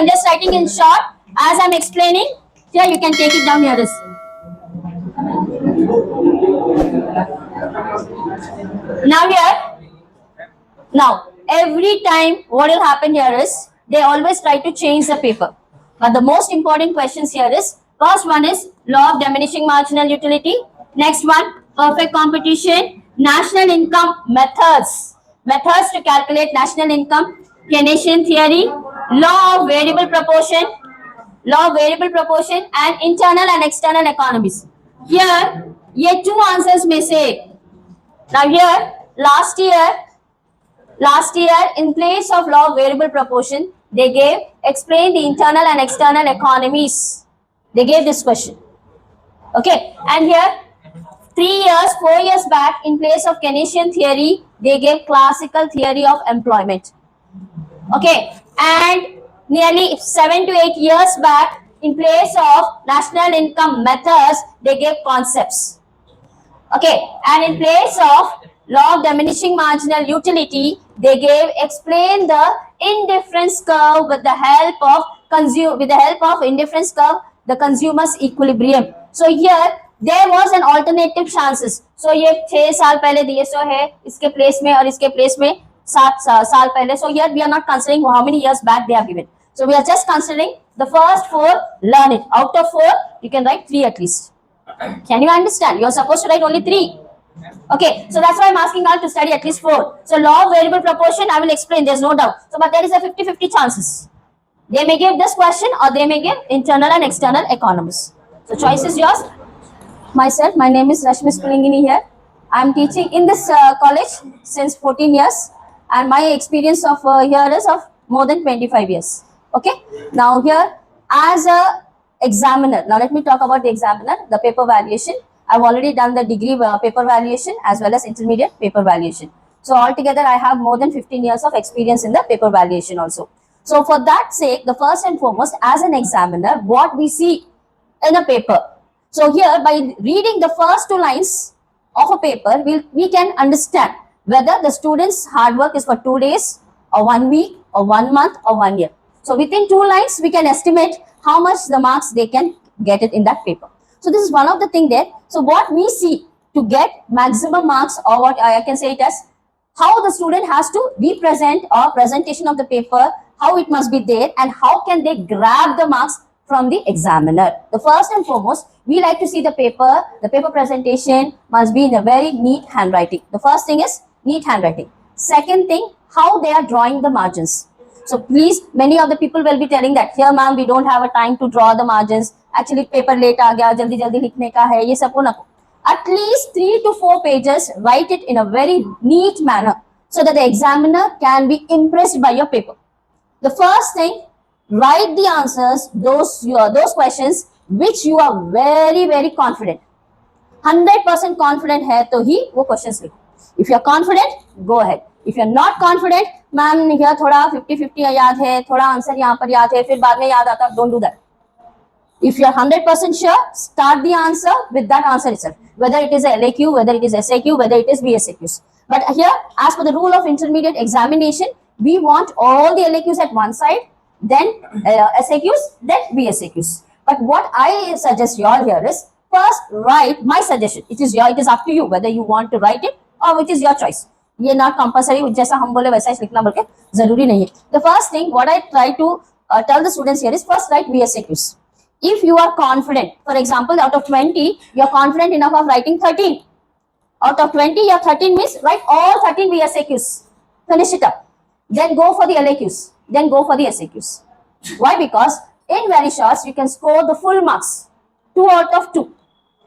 I'm just writing in short as I'm explaining. Here you can take it down here. Now here, now every time what will happen here is they always try to change the paper. But the most important questions here is first one is law of diminishing marginal utility. Next one, perfect competition, national income methods. Methods to calculate national income, Keynesian theory, law of variable proportion, and internal and external economies. Here, ये two answers में से. Now here, last year in place of law of variable proportion, they gave explain the internal and external economies. They gave this question. Okay, and here 4 years back, in place of Keynesian theory, they gave classical theory of employment. Okay, and nearly 7 to 8 years back, in place of national income methods, they gave concepts. Okay, and in place of law of diminishing marginal utility, they gave explain the indifference curve with the help of indifference curve, the consumer's equilibrium. So here there was an alternative chances. So ये 6 साल पहले दिए सो है इसके place में और इसके place में 7 साल पहले. So here we are not considering how many years back they have given. So we are just considering the first 4. Learn it. Out of 4, you can write 3 at least. Can you understand? You are supposed to write only 3. Okay, so that's why I'm asking all to study at least 4. So law of variable proportion, I will explain. There's no doubt. So, but there is a 50-50 chances. They may give this question or they may give internal and external economies. So choice is yours. Myself, my name is Rashmi Spulingini here. I'm teaching in this college since 14 years, and my experience of here is of more than 25 years. Okay. Now here, as a examiner, now let me talk about the examiner, the paper valuation. I've already done the degree paper valuation as well as intermediate paper valuation. So altogether, I have more than 15 years of experience in the paper valuation also. So for that sake, the first and foremost, as an examiner, what we see in a paper. So here, by reading the first 2 lines of a paper, we can understand whether the student's hard work is for 2 days or 1 week or 1 month or 1 year. So within 2 lines, we can estimate how much the marks they can get it in that paper. So this is one of the thing there. So what we see to get maximum marks, or what I can say it as, how the student has to represent or presentation of the paper, how it must be there, and how can they grab the marks from the examiner. The first and foremost, we like to see the paper presentation must be in a very neat handwriting. The first thing is neat handwriting. Second thing, how they are drawing the margins. So please, many of the people will be telling that, here ma'am, we don't have a time to draw the margins. Actually, paper late aa gaya, jaldi likhne ka hai, ye sab na. At least 3 to 4 pages, write it in a very neat manner so that the examiner can be impressed by your paper. The first thing, write the answers, those questions which you are very, very confident. 100% confident hai to hi wo questions likho. If you are confident, go ahead. If you are not confident, ma'am here थोड़ा 50-50 याद है, थोड़ा answer यहाँ पर याद है, फिर बाद में याद आता, don't do that. If you are 100% sure, start the answer with that answer itself. Whether it is a LAQ, whether it is SAQ, whether it is VSAQs. But here, as per the rule of intermediate examination, we want all the LAQs at one side, then SAQs, then VSAQs. But what I suggest you all here is, first write my suggestion. It is up to you whether you want to write it or it is your choice. ये not compulsory, जैसा हम बोले वैसा ही लिखना बोल के जरूरी नहीं है. The first thing what I try to tell the students here is, first write VSAQs. If you are confident, for example, out of 20, you are confident enough of writing 13. Out of 20, your 13 means write all 13 VSAQs. Finish it up. Then go for the LAQs. Then go for the SAQs. Why? Because in very shorts, you can score the full marks. 2 out of 2.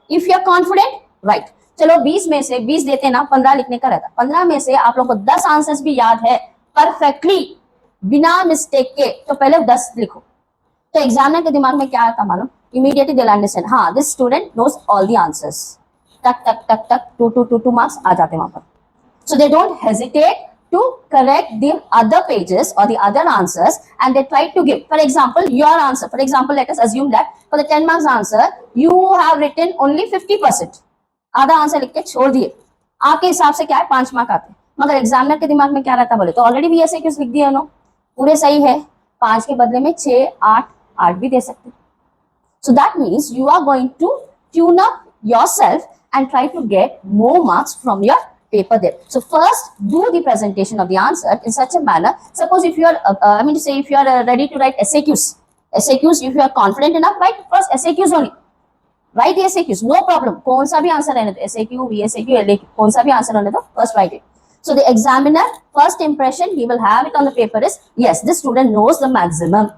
If you are confident, write. चलो 20 में से 20 देते ना, 15 लिखने का रहता. 15 में से आप लोग को 10 आंसर्स भी याद है परफेक्टली बिना मिस्टेक के, तो पहले 10 लिखो. तो एग्जामिनर के दिमाग में क्या आता मालूम? इमीडिएटली दे विल अंडरस्टैंड, हाँ this student knows all the answers. टक टक टक टक 2 मार्क्स आ जाते हैं वहां पर. So they don't hesitate to correct the other pages or the other answers, and they try to give, for example, your answer. For example, let us assume that for the 10 marks answer, you have written only 50%. आधा answer लिख के छोड़ दिए. आपके हिसाब से क्या है 5 मार्क आते हैं, मगर एग्जामिनर के दिमाग में क्या रहता बोले तो ऑलरेडी VSAQs लिख दिए, नो पूरे सही है, 5 के बदले में 6, 8, 8 भी दे सकते. So that means you are going to tune up yourself and try to get more marks from your paper there. So first, do the presentation of the answer in such a manner. Suppose if you are, if you are ready to write SAQs, if you are confident enough, write first SAQs only. Write the SAQs, no problem. कौन सा भी answer रहने दो, SAQ, VSAQ, LAQ, कौन सा भी answer रहने दो, first write it. So the examiner, first impression he will have it on the paper is, yes, this student knows the maximum.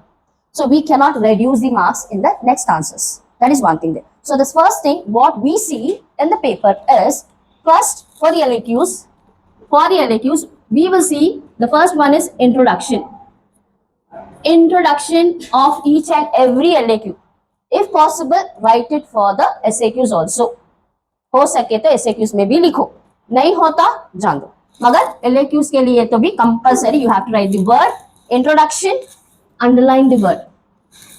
So we cannot reduce the marks in the next answers. That is one thing there. So this first thing, what we see in the paper is, first for the LAQs, we will see the first one is introduction. Introduction of each and every LAQ. If possible, write it for the SAQs also. हो सके तो SAQs में भी लिखो, नहीं होता जान दो. मगर LAQs के लिए तो भी compulsory you have to write the word introduction, underline the word.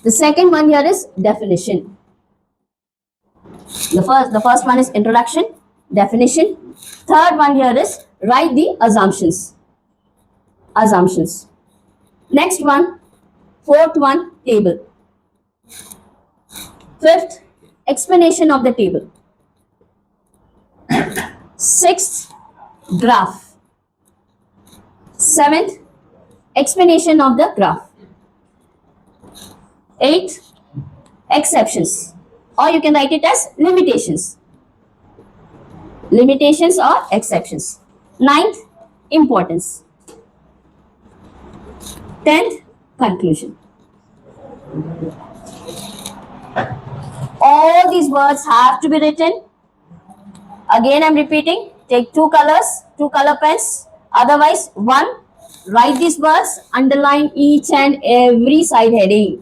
The second one here is definition. The first one is introduction, definition. Third one here is write the assumptions. Next one, fourth one, table. Fifth, explanation of the table. Sixth, graph. Seventh, explanation of the graph. Eighth, exceptions, or you can write it as limitations. Limitations or exceptions. Ninth, importance. 10th, conclusion. All these words have to be written. Again, I am repeating, take 2 colors, 2 color pens. Otherwise, 1, write these words, underline each and every side heading.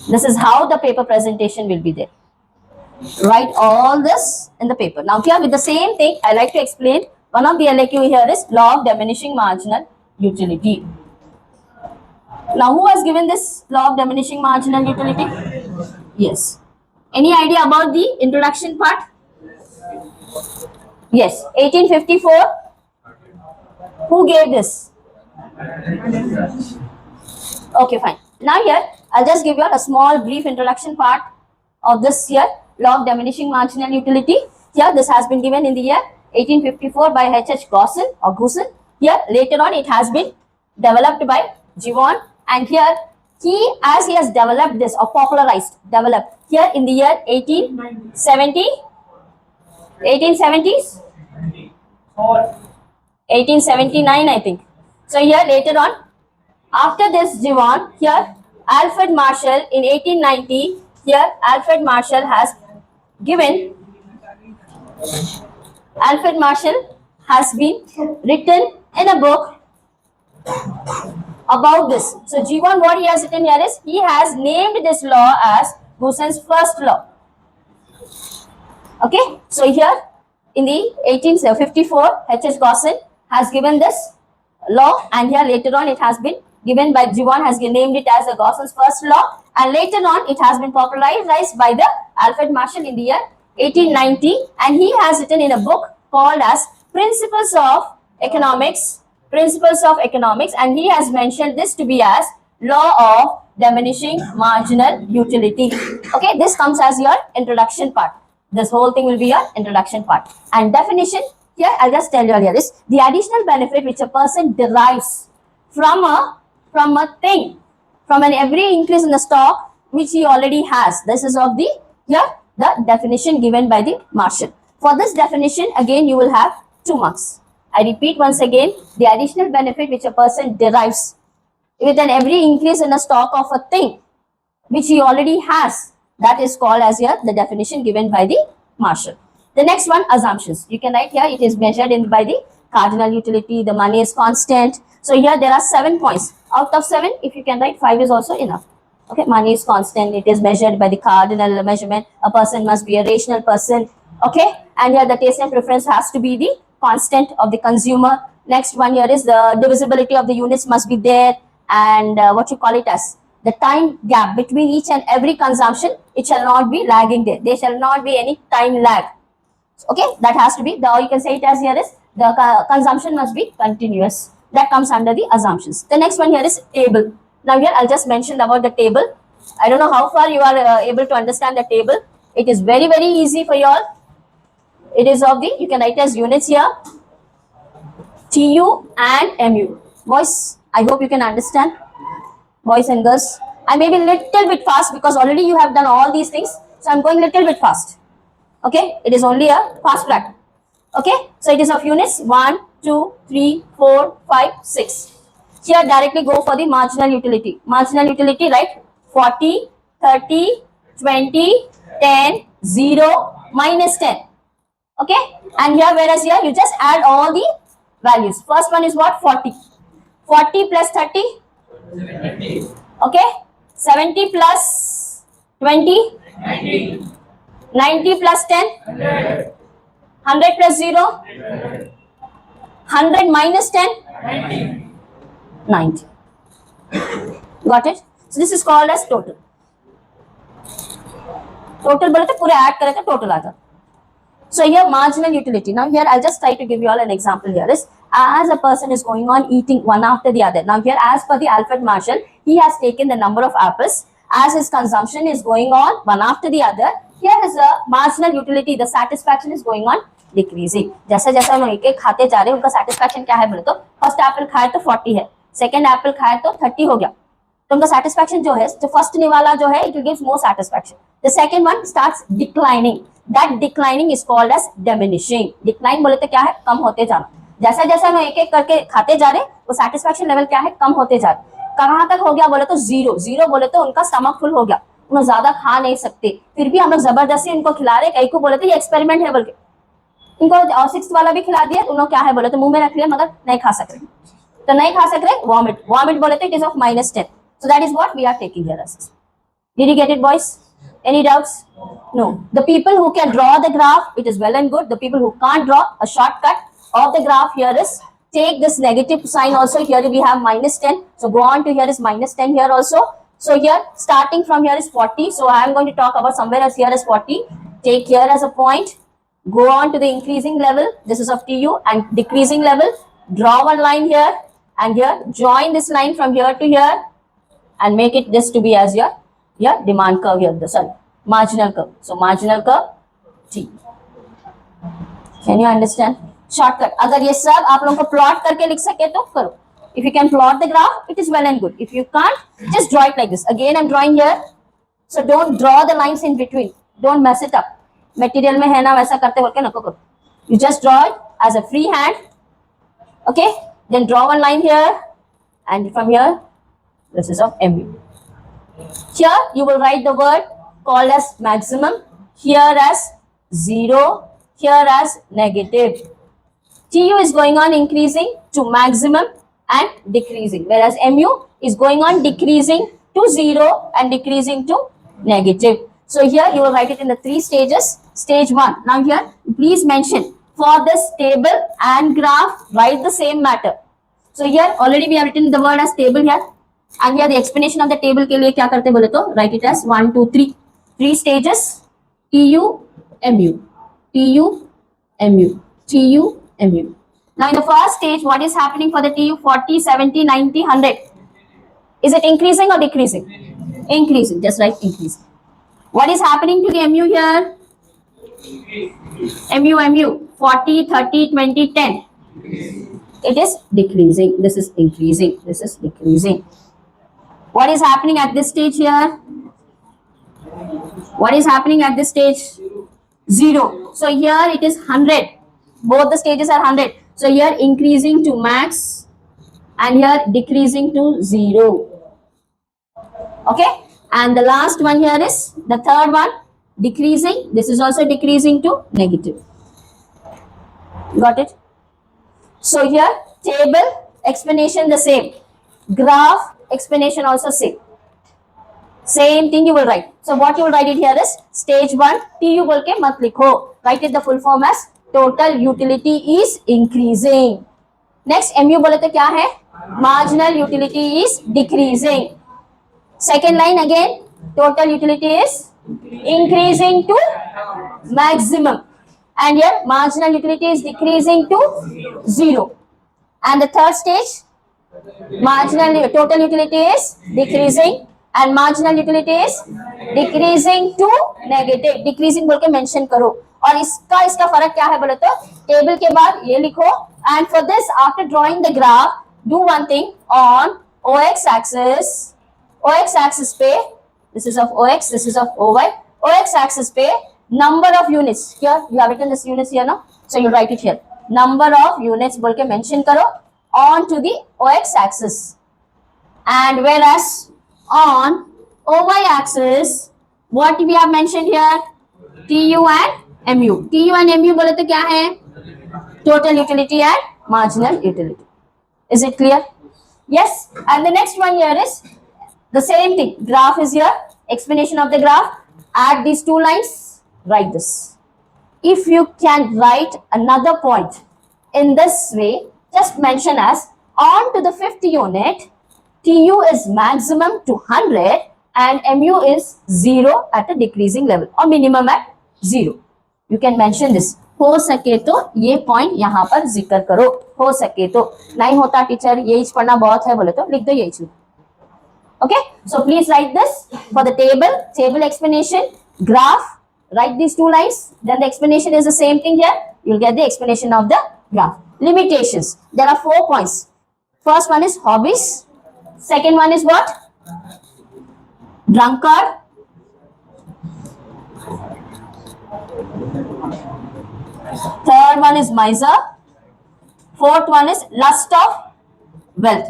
This is how the paper presentation will be there. Write all this in the paper. Now here with the same thing, I like to explain one of the LAQ here is law of diminishing marginal utility. Now who has given this law of diminishing marginal utility? Yes. Any idea about the introduction part? Yes, 1854. Who gave this? Okay, fine. Now here, I'll just give you a small brief introduction part of this here, law of diminishing marginal utility. Here, this has been given in the year 1854 by H.H. Goosen. Here, later on, it has been developed by Gibbon. And here, he has developed this or developed here in the year 1870, 1870s, 1879, I think. So here, later on, after this Gibbon, here Alfred Marshall in 1890, here Alfred Marshall has been written in a book about this. So Gibbon, what he has written here is, he has named this law as Goosen's first law. Okay, so here in the 1854, H.H. Goosen has given this law, and here later on it has been given by Gibbon, has named it as the Goosen's first law, and later on it has been popularized by the Alfred Marshall in the year 1890, and he has written in a book called as Principles of Economics, and he has mentioned this to be as law of diminishing marginal utility. Okay, this comes as your introduction part. This whole thing will be your introduction part. And definition, here I'll just tell you here is the additional benefit which a person derives from a thing, from an every increase in the stock which he already has. This is of the definition given by the Marshall. For this definition, again you will have 2 marks. I repeat once again, the additional benefit which a person derives with an every increase in the stock of a thing which he already has, that is called as here the definition given by the Marshall. The next one, assumptions. You can write here, it is measured by the cardinal utility, the money is constant. So here there are 7 points. Out of 7, if you can write 5 is also enough. Okay, money is constant, it is measured by the cardinal measurement, a person must be a rational person. Okay, and here the taste and preference has to be the constant of the consumer. Next one here is the divisibility of the units must be there, and what you call it as the time gap between each and every consumption, it shall not be lagging there. There shall not be any time lag. Okay, that has to be, or you can say it as here is the consumption must be continuous. That comes under the assumptions. The next one here is table. Now here I'll just mention about the table. I don't know how far you are able to understand the table. It is very, very easy for you all. It is of the, you can write as units here, TU and MU. Boys, I hope you can understand. Boys and girls, I may be little bit fast because already you have done all these things. So I'm going little bit fast. Okay, it is only a fast track. Okay, so it is of units 1, 2, 3, 4, 5, 6. Here directly go for the marginal utility. Marginal utility, right? 40, 30, 20, 10, 0, minus 10. Okay, and here, whereas here you just add all the values. First one is what? 40. 40 plus 30? 70. Okay, 70 plus 20? 90. 90 plus 10? 100. 100 plus 0? 100 minus 10? 90. 90. Got it? So this is called as total. Total बोले तो पूरे add करें तो total आता. So here marginal utility. Now here I'll just try to give you all an example here is as a person is going on eating one after the other. Now here as per the Alfred Marshall, he has taken the number of apples as his consumption is going on one after the other. Here is a marginal utility. The satisfaction is going on decreasing. जैसे जैसे हम एक एक खाते जा रहे हैं उनका satisfaction क्या है बोले तो फर्स्ट एप्पल खाए तो 40 है, सेकंड एप्पल खाए तो 30 हो गया, तो उनका satisfaction जो है जो फर्स्ट वाला जो है it will give more satisfaction. The second one starts declining. That declining is called as diminishing. Decline बोले तो क्या है? कम होते जाना. जैसा जैसा हम एक एक करके खाते जा रहे वो satisfaction level क्या है? कम होते जा रहे. कहाँ तक हो गया बोले तो जीरो. जीरो बोले तो उनका स्टमक फुल हो गया, उन्हें ज्यादा खा नहीं सकते, फिर भी हम लोग जबरदस्ती उनको खिला रहे. कई को बोले तो ये एक्सपेरिमेंट है बोल के इनको सिक्स वाला भी खिला दिया, उन्होंने क्या है बोले तो मुंह में रख लिया मगर नहीं खा सक रहे, तो नहीं खा सक रहे. वॉमिट. वॉमिट बोले तो it is of -10. So that is what we are taking here as. Did you get it, boys? Any doubts? No. The people who can draw the graph, it is well and good. The people who can't draw, a shortcut of the graph here is take this negative sign also. Here we have -10. So go on to here is -10 here also. So here starting from here is 40. So I am going to talk about somewhere else here is 40. Take here as a point. Go on to the increasing level. This is of TU and decreasing level. Draw one line here and here. Join this line from here to here. And make it this to be as your demand curve here, sorry, marginal curve. So marginal curve T. Can you understand? Shortcut. अगर ये सब आप लोगों को plot करके लिख सके तो करो. If you can plot the graph, it is well and good. If you can't, just draw it like this. Again, I'm drawing here. So don't draw the lines in between. Don't mess it up. Material में है ना वैसा करते बोल के नको करो. You just draw it as a free hand. Okay. Then draw one line here, and from here. This is of MU. Here you will write the word called as maximum, here as 0, here as negative. TU is going on increasing to maximum and decreasing, whereas MU is going on decreasing to 0 and decreasing to negative. So here you will write it in the 3 stages. Stage 1. Now here please mention for this table and graph write the same matter. So here already we have written the word as table here. And here the explanation of the table के लिए क्या करते बोले तो write it as 1, 2, 3. 3 stages. TU, MU. TU, MU. TU, MU. Now in the first stage, what is happening for the TU? 40, 70, 90, 100. Is it increasing or decreasing? Increasing. Just write increasing. What is happening to the MU here? MU. 40, 30, 20, 10. It is decreasing. This is increasing. This is decreasing. What is happening at this stage here? What is happening at this stage? 0. So here it is 100. Both the stages are 100. So here increasing to max and here decreasing to 0. Okay. And the last one here is the third one, decreasing. This is also decreasing to negative. Got it? So here table explanation the same. Graph explanation also same. Same thing you will write. So what you will write it here is stage 1 TU बोल के मत लिखो. Write it the full form as total utility is increasing. Next MU बोले तो क्या है? Marginal utility is decreasing. Second line again total utility is increasing to maximum. And here marginal utility is decreasing to 0. And the third stage, marginal total utility is decreasing and marginal utility is decreasing to negative. Decreasing बोल के mention करो और इसका इसका फर्क क्या है बोले तो टेबल के बाद ये लिखो. And for this, after drawing the graph, do one thing on OX axis. OX axis पे, this is of OX, this is of OY. OX axis पे number of units. Here you have written this units here now, so you write it here. Number of units बोल के mention करो on to the OX axis. And whereas on OY axis, what we have mentioned here, TU and MU. TU and MU बोले तो क्या है? Total utility and marginal utility. Is it clear? Yes. And the next one here is the same thing. Graph is here. Explanation of the graph. Add these two lines. Write this. If you can write another point in this way, just mention as on to the fifth unit, TU is maximum to 100 and MU is 0 at a decreasing level or minimum at 0. You can mention this. हो सके तो ये point यहाँ पर जिक्र करो. हो सके तो, नहीं होता टीचर ये पढ़ना बहुत है बोले तो लिख दो ये चीज. Okay, so please write this for the table explanation, graph. Write these two lines. Then the explanation is the same thing here. You'll get the explanation of the graph. Limitations. There are 4 points. First one is hobbies. Second one is what? Drunkard. Third one is miser. Fourth one is lust of wealth.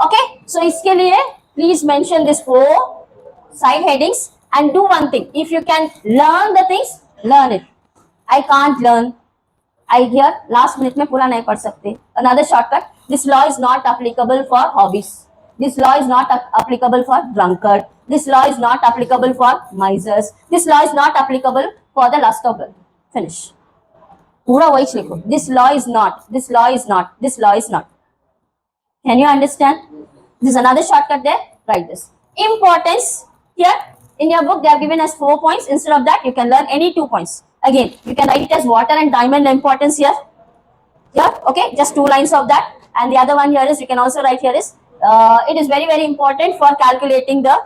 Okay, so इसके लिए please mention this 4 side headings and do one thing. If you can learn the things, learn it. I can't learn. I hear last minute में पूरा नहीं पढ़ सकते. Another shortcut. This law is not applicable for hobbies. This law is not applicable for drunkard. This law is not applicable for misers. This law is not applicable for the lust of wealth. Finish. पूरा वही लिखो. This law is not. This law is not. This law is not. Can you understand? This is another shortcut there. Write this. Importance. Here in your book they have given us 4 points. Instead of that you can learn any 2 points. Again you can write it as water and diamond importance here. Here, okay, just 2 lines of that. And the other one here is you can also write here is it is very very important for calculating the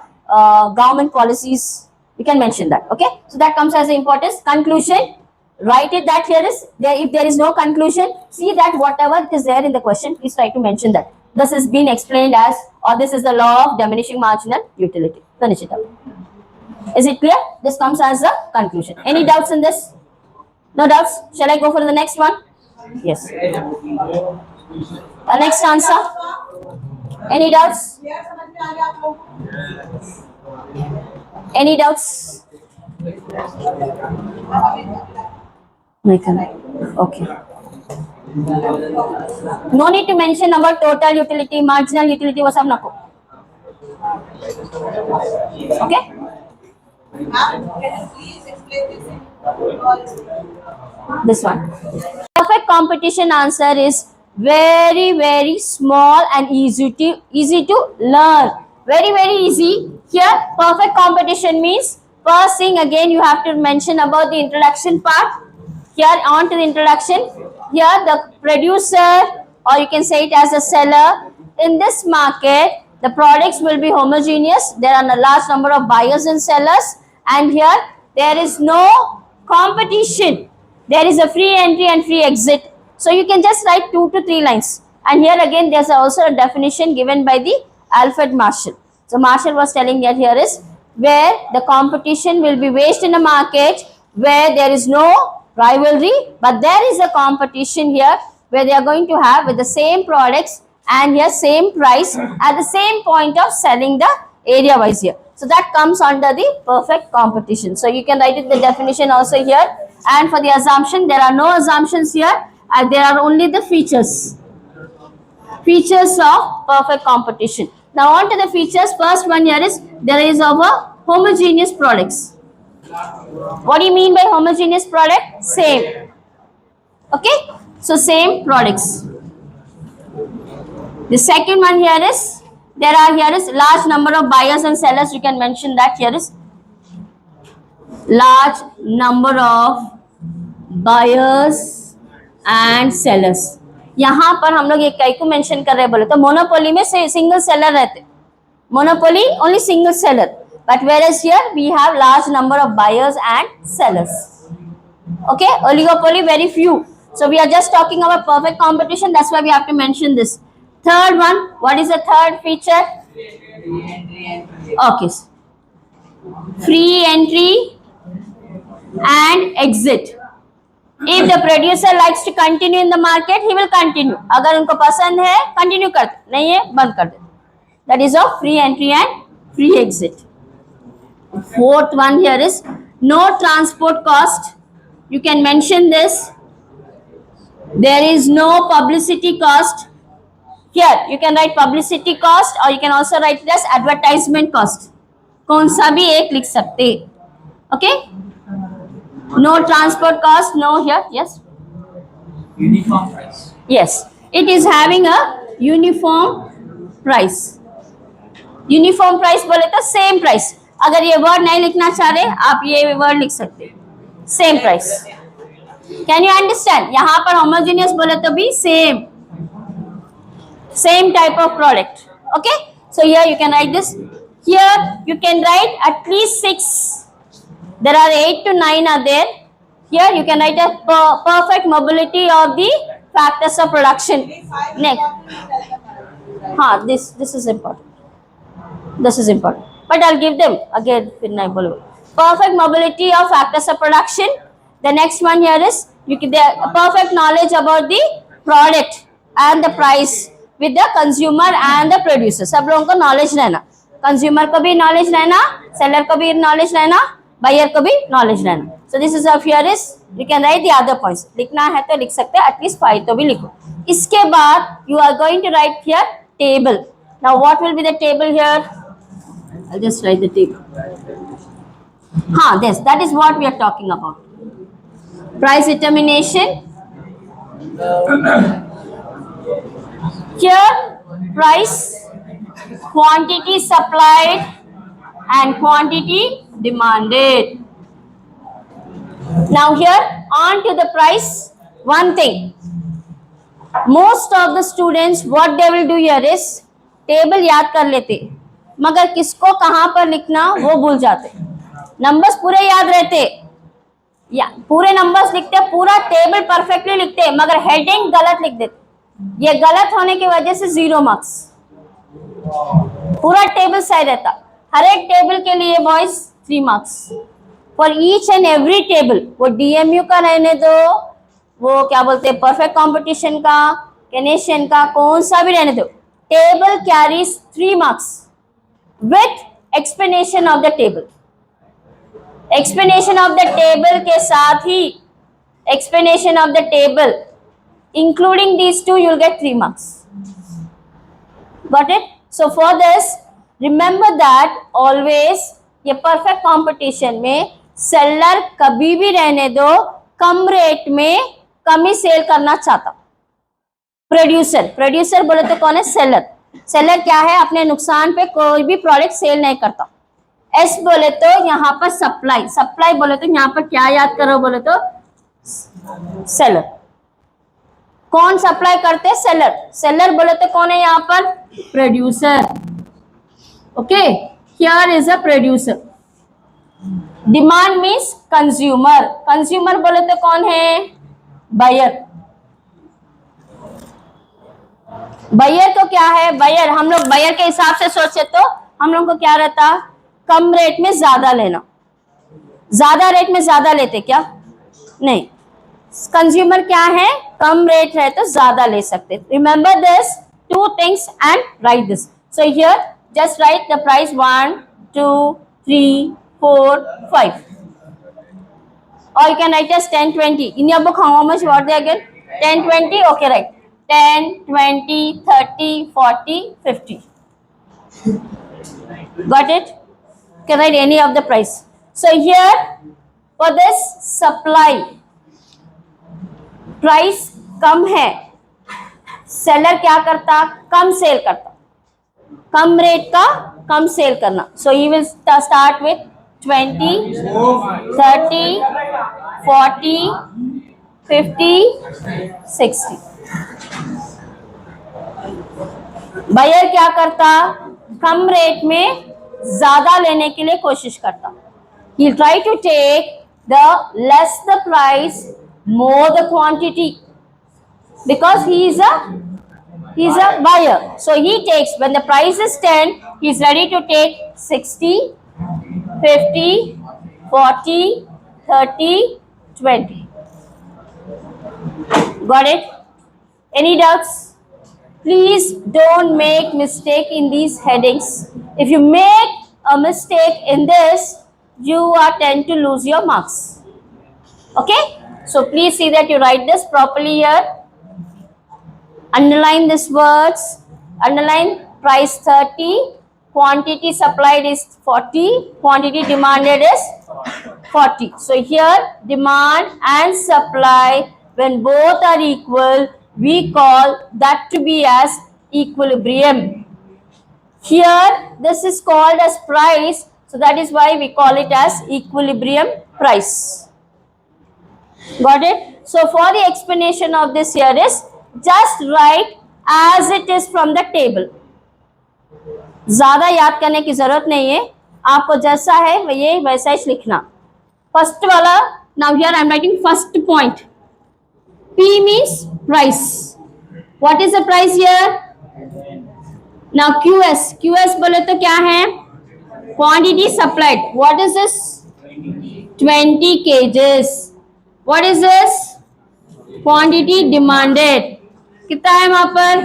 government policies. You can mention that. Okay, so that comes as the importance. Conclusion. Write it that here is there. If there is no conclusion, see that whatever it is there in the question, please try to mention that. This has been explained as, or this is the law of diminishing marginal utility. Finish it up. Is it clear? This comes as the conclusion. Any doubts in this? No doubts? Shall I go for the next one? Yes. The next answer. Any doubts? Any doubts? Okay. No need to mention about total utility, marginal utility, वो सब नको. Okay. This one. Perfect competition answer is very very small and easy to learn. Very very easy. Here perfect competition means first thing again you have to mention about the introduction part. Here on to the introduction. Here the producer, or you can say it as a seller, in this market the products will be homogeneous. There are a large number of buyers and sellers, and here there is no competition. There is a free entry and free exit. So you can just write 2 to 3 lines. And here again there's also a definition given by the Alfred Marshall. So Marshall was telling that here is where the competition will be waged in a market where there is no rivalry, but there is a competition here where they are going to have with the same products and here same price at the same point of selling the area wise here. So that comes under the perfect competition. So you can write it the definition also here. And for the assumption, there are no assumptions here, and there are only the features. Features of perfect competition. Now on to the features. First one here is there is our homogeneous products. What do you mean by homogeneous product? Same. Okay, so same products. The second one here is there are here is large number of buyers and sellers. You can mention that here is large number of buyers and sellers. यहाँ पर हम लोग एक कई को mention कर रहे हैं बोले तो मोनोपोली में सिंगल सेलर रहते, monopoly only single seller, but whereas here we have large number of buyers and sellers. Okay, oligopoly very few. So we are just talking about perfect competition. That's why we have to mention this. Third one, what is the third feature? Okay, free entry and exit. If the producer likes to continue in the market, he will continue. अगर उनको पसंद है continue करते, नहीं है बंद कर देते. That is of free entry and free exit. Fourth one here is no transport cost. You can mention this. There is no publicity cost. Here you can write publicity cost or you can also write it as advertisement cost. कौन सा भी एक लिख सकते. Okay? No transport cost. No here. Yes. Uniform price. Yes. It is having a uniform price. Uniform price बोले तो same price. अगर ये वर्ड नहीं लिखना चाह रहे आप ये वर्ड लिख सकते same price. Can you understand? यहाँ पर होमोजेनियस बोले तो भी same type of product. Okay, so here you can write this. Here you can write at least 6. There are 8 to 9 are there. Here you can write a perfect mobility of the factors of production. Next, this is important. This is important. But I'll give them again. Perfect mobility of factors of production. The next one here is you get the perfect knowledge about the product and the price with the consumer and the producer. सब लोगों को knowledge रहना, consumer को भी knowledge रहना, seller को भी knowledge रहना, buyer को भी knowledge रहना. So this is of here is you can write the other points. लिखना है तो लिख सकते हैं, at least 5 तो भी लिखो. इसके बाद you are going to write here table. Now what will be the table here? I'll just write the table. This, that is what we are talking about. Price determination. Here, price, quantity supplied and quantity demanded. Now here, on to the price. One thing. Most of the students, what they will do here is, table याद कर लेते मगर किसको कहां पर लिखना वो भूल जाते. नंबर्स पूरे याद रहते या पूरे नंबर्स लिखते, पूरा टेबल परफेक्टली लिखते मगर हेडिंग गलत लिख देते. ये गलत होने की वजह से 0 मार्क्स. पूरा टेबल सही रहता. हर एक टेबल के लिए boys 3 marks for each and every table. वो डीएमयू का रहने दो, वो क्या बोलते हैं परफेक्ट कंपटीशन का, केनेशियन का, कौन सा भी रहने दो. Table carries 3 marks with explanation of the table. Explanation of the table के साथ ही explanation of the table including these two you will get 3 marks. Got it? So for this remember that always ये perfect competition में seller कभी भी रहने दो कम rate में कम ही cell करना चाहता. प्रोड्यूसर बोले तो कौन है? सेलर. सेलर क्या है? अपने नुकसान पे कोई भी प्रोडक्ट सेल नहीं करता. एस बोले तो यहाँ पर सप्लाई बोले तो यहाँ पर क्या याद करो बोले तो सेलर. कौन सप्लाई करते? सेलर बोले तो कौन है यहाँ पर? Producer. Okay, here is a producer. Demand means consumer बोले तो कौन है? बायर. बायर तो क्या है? बायर हम लोग बायर के हिसाब से सोचे तो हम लोग को क्या रहता? कम रेट में ज्यादा लेना. ज्यादा रेट में ज्यादा लेते क्या? नहीं. कंज्यूमर क्या है? कम रेट है तो ज्यादा ले सकते. Remember this 2 things and write this. So here just write the price 1, 2, 3, 4, 5. Or you can write as 10, 20. In your book how much were they again? 10, 20. Okay, right. 10, 20, 30, 40, 50. Got it? You can write any of the price. So here for this supply price कम है, seller क्या करता? कम cell करता. कम rate का कम cell करना. So he will start with 20, 30, 40, 50, 60। Buyer क्या करता, कम rate में ज्यादा लेने के लिए कोशिश करता। He'll try to take the less the price, more the quantity, because he is a buyer. So he takes, when the price is 10, he's ready to take 60, 50, 40, 30, 20. Got it? Any doubts? Please don't make mistake in these headings. If you make a mistake in this, you are tend to lose your marks. Okay? So please see that you write this properly here. Underline these words. Underline price 30, quantity supplied is 40, quantity demanded is 40. So here demand and supply, when both are equal, we call that to be as equilibrium. Here this is called as price, so that is why we call it as equilibrium price. Got it? So for the explanation of this here is just write as it is from the table. ज्यादा याद करने की जरूरत नहीं है, आपको जैसा है ये वैसा ही लिखना। फर्स्ट वाला, now here I am writing first point, P means price. What is the price here? Now QS बोले तो क्या है? Quantity supplied. What is this? 20 kgs. What is this? Quantity demanded. कितना है वहां पर?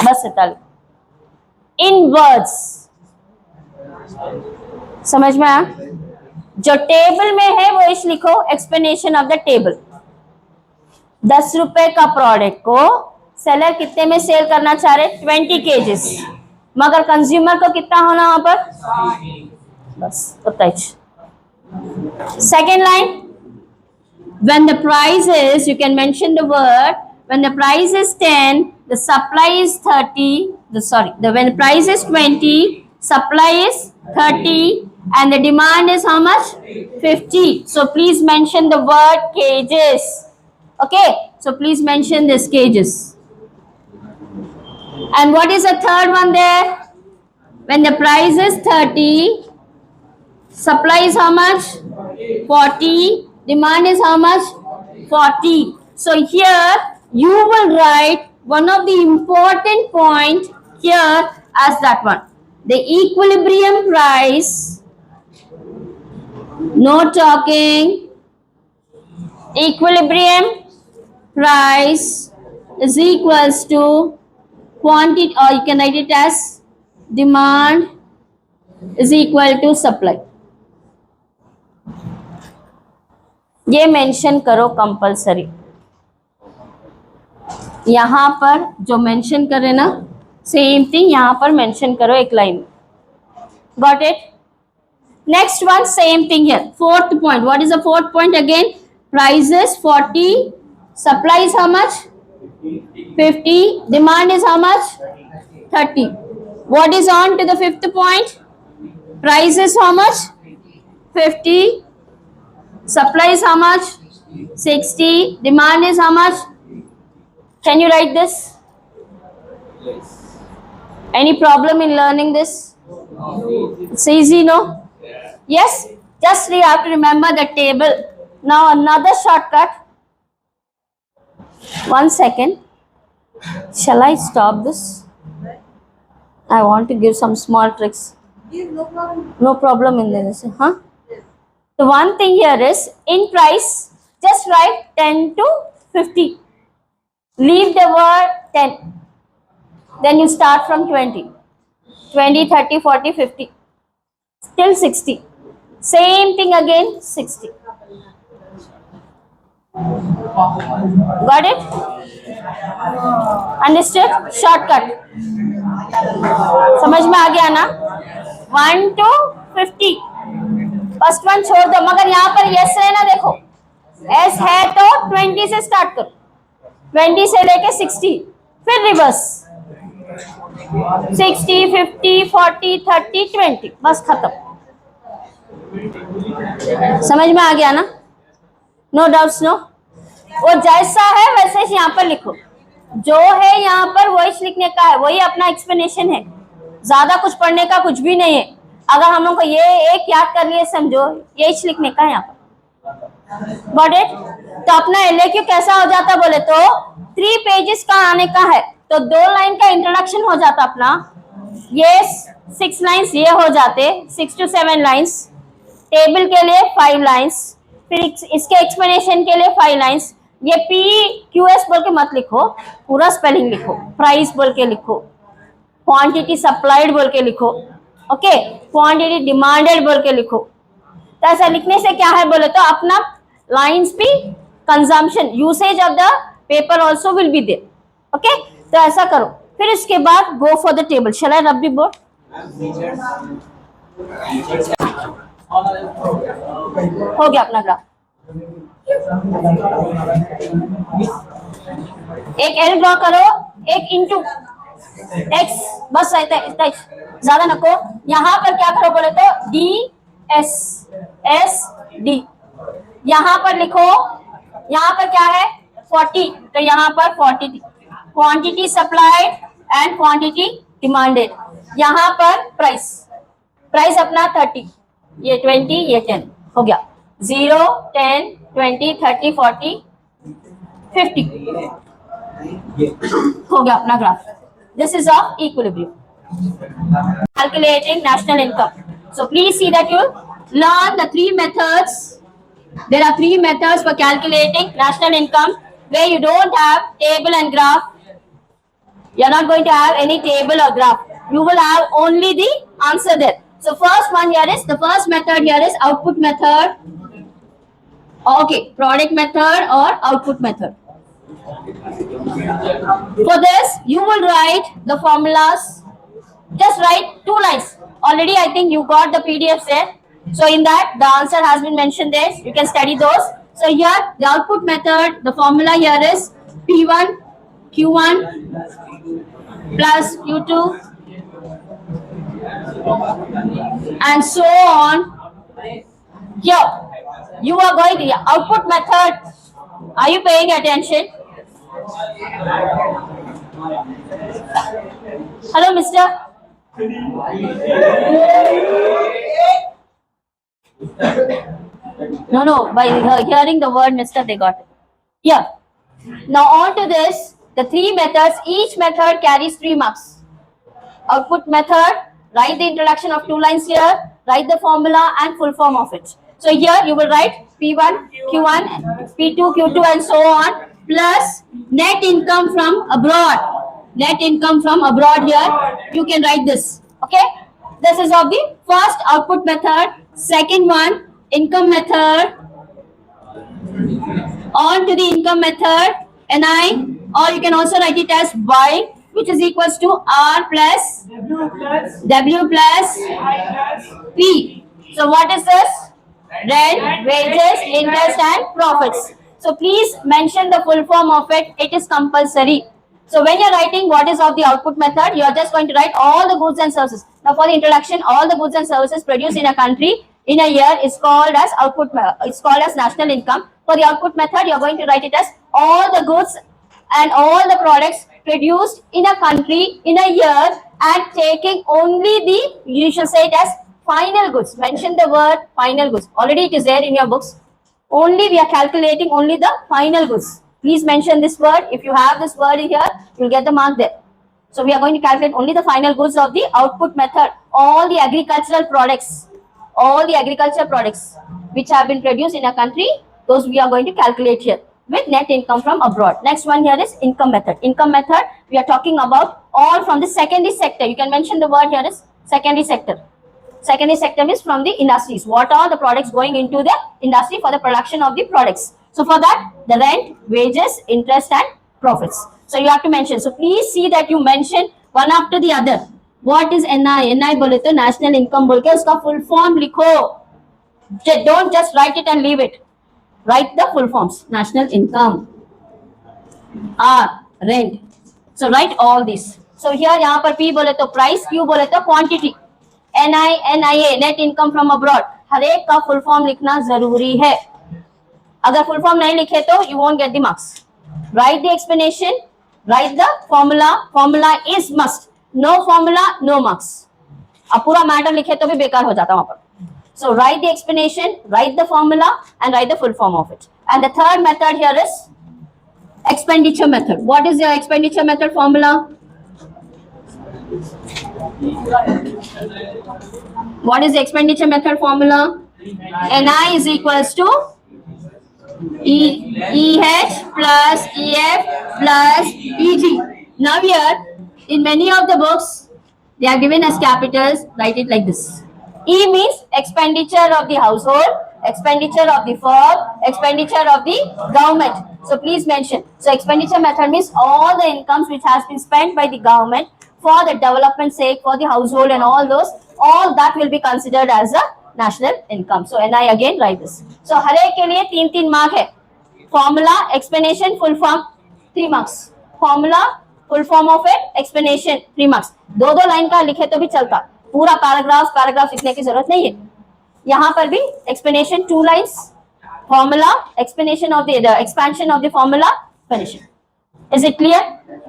बस इतना। In words. समझ में आया? जो टेबल में है वो इस लिखो, एक्सप्लेनेशन ऑफ द टेबल। 10 रुपए का प्रोडक्ट को सेलर कितने में सेल करना चाह रहे? 20 केजेस, मगर कंज्यूमर को कितना होना वहां पर? बस उतना ही। Second line, when the price is, you can mention the word, when the price is 10, the supply is 30, when the price is 20, supply is 30, and the demand is how much? 50. So please mention the word cages. Okay, so please mention this cages. And what is the third one there? When the price is 30, supply is how much? 40, demand is how much? 40. So here you will write one of the important point here as that one. The equilibrium price, no talking, equilibrium price is equals to quantity, or you can write it as demand is equal to supply. ये mention करो compulsory. यहां पर जो mention करे ना, same thing यहां पर mention करो एक लाइन में। Got it? Next one, same thing here. Fourth point, what is the fourth point again? Prices 40, supply is how much? 50, demand is how much? 30. What is on to the fifth point? Price is how much? 50, supply is how much? 60, demand is how much? Can you write this? Any problem in learning this? It's easy, no? Yes, just you have to remember the table. Now another shortcut. 1 second. Shall I stop this? I want to give some small tricks. No problem in this, huh? The one thing here is, in price, just write 10 to 50. Leave the word 10. Then you start from 20. 20, 30, 40, 50. Till 60. Same thing again, 60. Got it? Understood? Shortcut. समझ में आ गया ना? 1 to 50. First one छोड़ दो, मगर यहाँ पर yes है ना, देखो एस है तो 20 से स्टार्ट करो, 20 से लेके 60, फिर रिवर्स 60, 50, 40, 30, 20, बस खत्म। समझ में आ गया ना? नो डाउट्स नो, वो जैसा है वैसे ही यहाँ पर लिखो, जो है यहाँ पर वही लिखने का है, वही अपना एक्सप्लेनेशन है, ज्यादा कुछ पढ़ने का कुछ भी नहीं है। अगर हम लोग को ये एक याद कर लिए समझो, यही लिखने का है यहाँ पर। Got it? तो अपना LAQ कैसा हो जाता बोले तो 3 पेजेस का आने का है, तो 2 लाइन का इंट्रोडक्शन हो जाता अपना, ये 6 लाइन्स ये हो जाते, 6 to 7 लाइन्स, टेबल के लिए 5 लाइन्स, फिर इसके एक्सप्लेनेशन के लिए 5 लाइन्स। ये PQS बोल के मत लिखो, पूरा स्पेलिंग लिखो, प्राइस बोल के लिखो, क्वांटिटी सप्लाइड बोल के लिखो, ओके, क्वांटिटी डिमांडेड बोल के लिखो। तो ऐसा लिखने से क्या है बोले तो अपना लाइन्स भी consumption usage of the paper also will be there, okay. तो ऐसा करो, फिर इसके बाद go for the table. Shall I rub the board? हो गया अपना ग्राफ। एक L ड्रॉ करो, एक इंटू X, बस इतना ज्यादा नको। यहाँ पर क्या करो बोले तो DS SD, यहाँ पर लिखो, यहाँ पर क्या है 40, तो यहाँ पर 40 quantity supplied and quantity demanded. यहाँ पर प्राइस अपना 30, ये 20, ये 10 हो गया, 0 10 20 30 40 50 हो गया अपना graph. This is of equilibrium. Calculating national income. So please see that you learn the 3 methods. There are 3 methods for calculating national income where you don't have table and graph. You are not going to have any table or graph. You will have only the answer there. So first one here is, the first method here is output method. Okay, product method or output method. For this, you will write the formulas. Just write 2 lines. Already I think you got the PDFs there. So in that, the answer has been mentioned there. You can study those. So here, the output method, the formula here is P1, Q1 plus Q2 and so on. Here, you are going to the output method. Are you paying attention? Hello, mister. No, by hearing the word mister, they got it. Yeah. Now on to this, the 3 methods, each method carries 3 marks. Output method, write the introduction of 2 lines here, write the formula and full form of it. So here you will write P1, Q1, P2, Q2 and so on, plus net income from abroad. Net income from abroad here, you can write this, okay. This is of the first output method. Second one, income method. On to the income method, NI, or you can also write it as Y, which is equals to R plus W plus P. So what is this? Rent, wages, interest and profits. So please mention the full form of it. It is compulsory. So when you are writing what is of the output method, you are just going to write all the goods and services. Now for the introduction, all the goods and services produced in a country in a year is called as output. It's called as national income. For the output method, you are going to write it as all the goods and all the products produced in a country in a year and taking only the, you should say it as final goods. Mention the word final goods. Already it is there in your books. Only we are calculating only the final goods. Please mention this word. If you have this word here, you will get the mark there. So we are going to calculate only the final goods of the output method. All the agricultural products which have been produced in a country, those we are going to calculate here with net income from abroad. Next one here is income method. Income method, we are talking about all from the secondary sector. You can mention the word here is secondary sector. Secondary sector is from the industries. What are the products going into the industry for the production of the products? So for that, the rent, wages, interest and profits. So you have to mention. So please see that you mention one after the other. What is NI? NI बोले तो national income बोल के उसका full form लिखो. Don't just write it and leave it. Write the full forms. National income, R, rent. So write all these. So here यहाँ पर P बोले तो price, Q बोले तो quantity, NI, NIA, net income from abroad. हर एक का full form लिखना जरूरी है. अगर फुल फॉर्म नहीं लिखे तो you won't get the marks. Write the explanation, write the formula. Formula is must. No formula no marks. अब पूरा मैटर लिखे तो भी बेकार हो जाता वहां पर. So write the explanation, write the formula, and write the full form of it. And the third method here is expenditure method. What is your expenditure method formula? What is the expenditure method formula? NI is equals to EH plus EF plus EG. Now here, in many of the books, they are given as capitals. Write it like this. E means expenditure of the household, expenditure of the firm, expenditure of the government. So please mention. So expenditure method means all the incomes which has been spent by the government for the development sake, for the household and all those, all that will be considered as a national income. So NI again write this. So हर एक के लिए 3-3 mark है. Formula, explanation, full form 3 marks. Formula, full form of it, explanation 3 marks. दो line का लिखे तो भी चलता. पूरा पैराग्राफ लिखने की जरूरत नहीं है. यहाँ पर भी explanation 2 lines, formula, explanation of the expansion of the formula, finishing. Is it clear?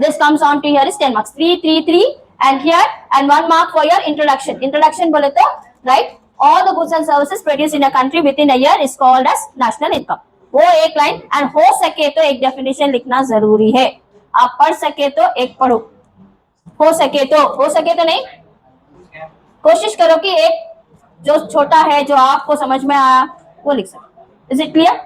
This comes on to here is 10 marks. 3, 3, 3 and here and 1 mark for your introduction. Introduction बोले तो right, all the goods and services produced in a country within a year is called as national income. वो एक line and हो सके तो एक definition लिखना जरूरी है. आप पढ़ सके तो एक पढ़ो, हो सके तो नहीं. कोशिश करो कि एक जो छोटा है जो आपको समझ में आया वो लिख सकते. Is it clear?